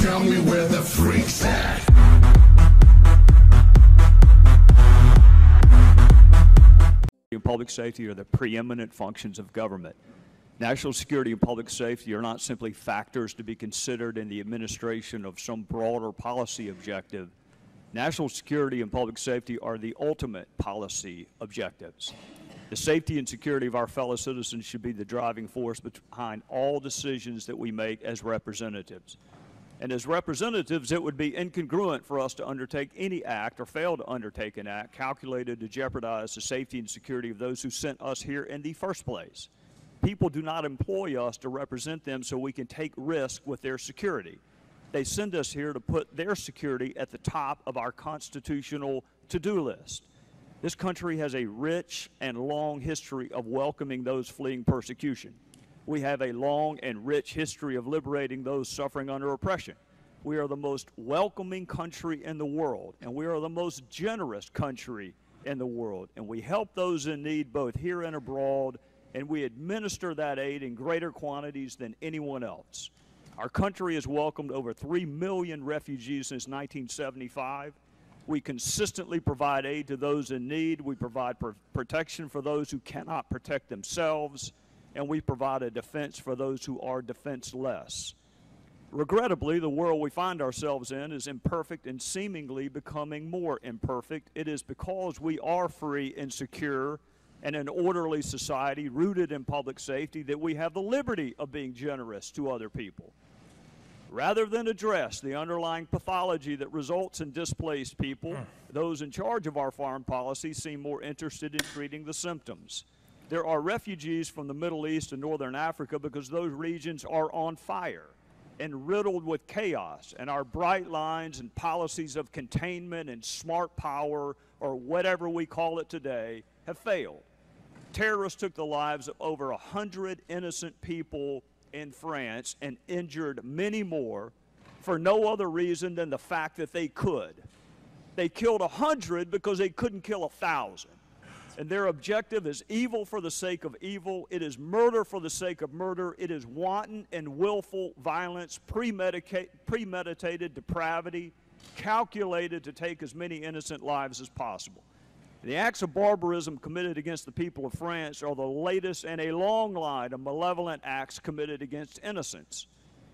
tell me where the freak's at. And public safety are the preeminent functions of government. National security and public safety are not simply factors to be considered in the administration of some broader policy objective. National security and public safety are the ultimate policy objectives. The safety and security of our fellow citizens should be the driving force behind all decisions that we make as representatives. And as representatives, it would be incongruent for us to undertake any act or fail to undertake an act calculated to jeopardize the safety and security of those who sent us here in the first place. People do not employ us to represent them so we can take risk with their security. They send us here to put their security at the top of our constitutional to-do list. This country has a rich and long history of welcoming those fleeing persecution. We have a long and rich history of liberating those suffering under oppression. We are the most welcoming country in the world, and we are the most generous country in the world. And we help those in need both here and abroad, and we administer that aid in greater quantities than anyone else. Our country has welcomed over 3 million refugees since 1975. We consistently provide aid to those in need. We provide protection for those who cannot protect themselves, and we provide a defense for those who are defenseless. Regrettably, the world we find ourselves in is imperfect and seemingly becoming more imperfect. It is because we are free and secure and an orderly society rooted in public safety that we have the liberty of being generous to other people. Rather than address the underlying pathology that results in displaced people, those in charge of our foreign policy seem more interested in treating the symptoms. There are refugees from the Middle East and Northern Africa because those regions are on fire and riddled with chaos, and our bright lines and policies of containment and smart power, or whatever we call it today, have failed. Terrorists took the lives of over 100 innocent people in France and injured many more for no other reason than the fact that they could. They killed 100 because they couldn't kill 1,000. And their objective is evil for the sake of evil. It is murder for the sake of murder. It is wanton and willful violence, premeditated depravity, calculated to take as many innocent lives as possible. The acts of barbarism committed against the people of France are the latest in a long line of malevolent acts committed against innocents.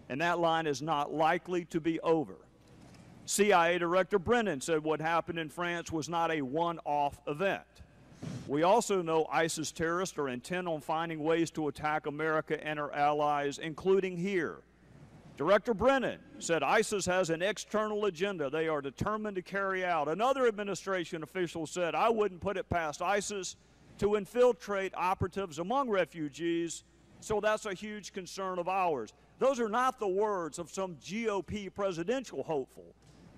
And that line is not likely to be over. CIA Director Brennan said what happened in France was not a one-off event. We also know ISIS terrorists are intent on finding ways to attack America and our allies, including here. Director Brennan said ISIS has an external agenda they are determined to carry out. Another administration official said, I wouldn't put it past ISIS to infiltrate operatives among refugees, so that's a huge concern of ours. Those are not the words of some GOP presidential hopeful.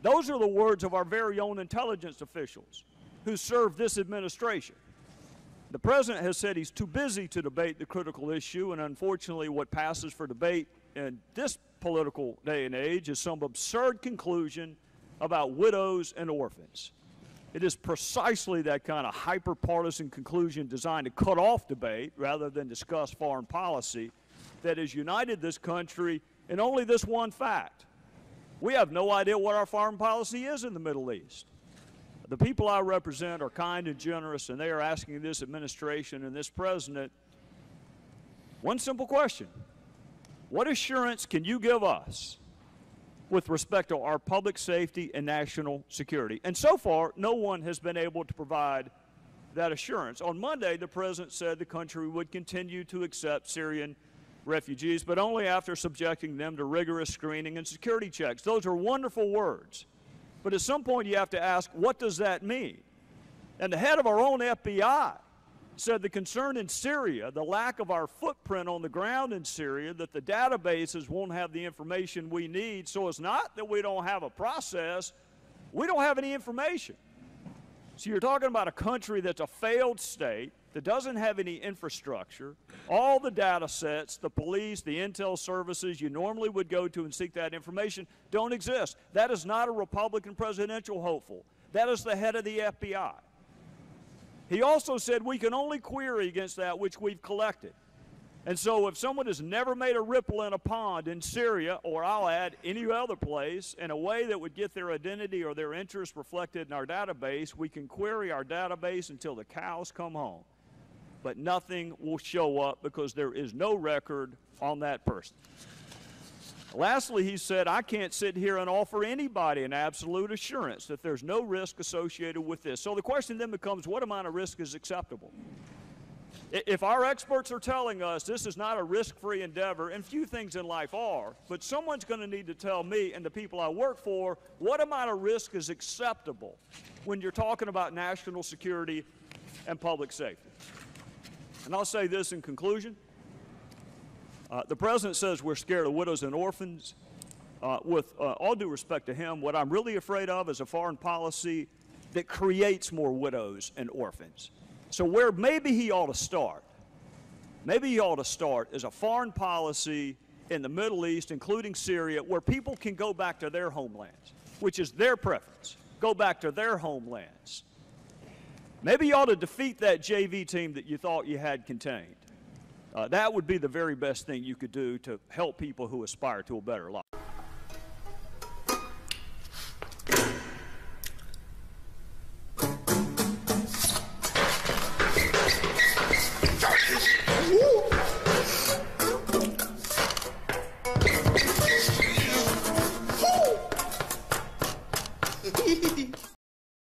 Those are the words of our very own intelligence officials who serve this administration. The president has said he's too busy to debate the critical issue, and unfortunately what passes for debate in this political day and age is some absurd conclusion about widows and orphans. It is precisely that kind of hyper-partisan conclusion designed to cut off debate rather than discuss foreign policy that has united this country in only this one fact. We have no idea what our foreign policy is in the Middle East. The people I represent are kind and generous, and they are asking this administration and this president one simple question. What assurance can you give us with respect to our public safety and national security? And so far, no one has been able to provide that assurance. On Monday, the president said the country would continue to accept Syrian refugees, but only after subjecting them to rigorous screening and security checks. Those are wonderful words. But at some point, you have to ask, what does that mean? And the head of our own FBI said the concern in Syria, the lack of our footprint on the ground in Syria, that the databases won't have the information we need. So it's not that we don't have a process, we don't have any information. So you're talking about a country that's a failed state, that doesn't have any infrastructure. All the data sets, the police, the intel services you normally would go to and seek that information don't exist. That is not a Republican presidential hopeful. That is the head of the FBI. He also said we can only query against that which we've collected. And so if someone has never made a ripple in a pond in Syria, or I'll add any other place, in a way that would get their identity or their interest reflected in our database, we can query our database until the cows come home. But nothing will show up because there is no record on that person. Lastly, he said, I can't sit here and offer anybody an absolute assurance that there's no risk associated with this. So the question then becomes, what amount of risk is acceptable? If our experts are telling us this is not a risk-free endeavor, and few things in life are, but someone's going to need to tell me and the people I work for what amount of risk is acceptable when you're talking about national security and public safety. And I'll say this in conclusion. The president says we're scared of widows and orphans. With all due respect to him, what I'm really afraid of is a foreign policy that creates more widows and orphans. So where maybe he ought to start is a foreign policy in the Middle East, including Syria, where people can go back to their homelands, which is their preference, go back to their homelands. Maybe you ought to defeat that JV team that you thought you had contained. That would be the very best thing you could do to help people who aspire to a better life.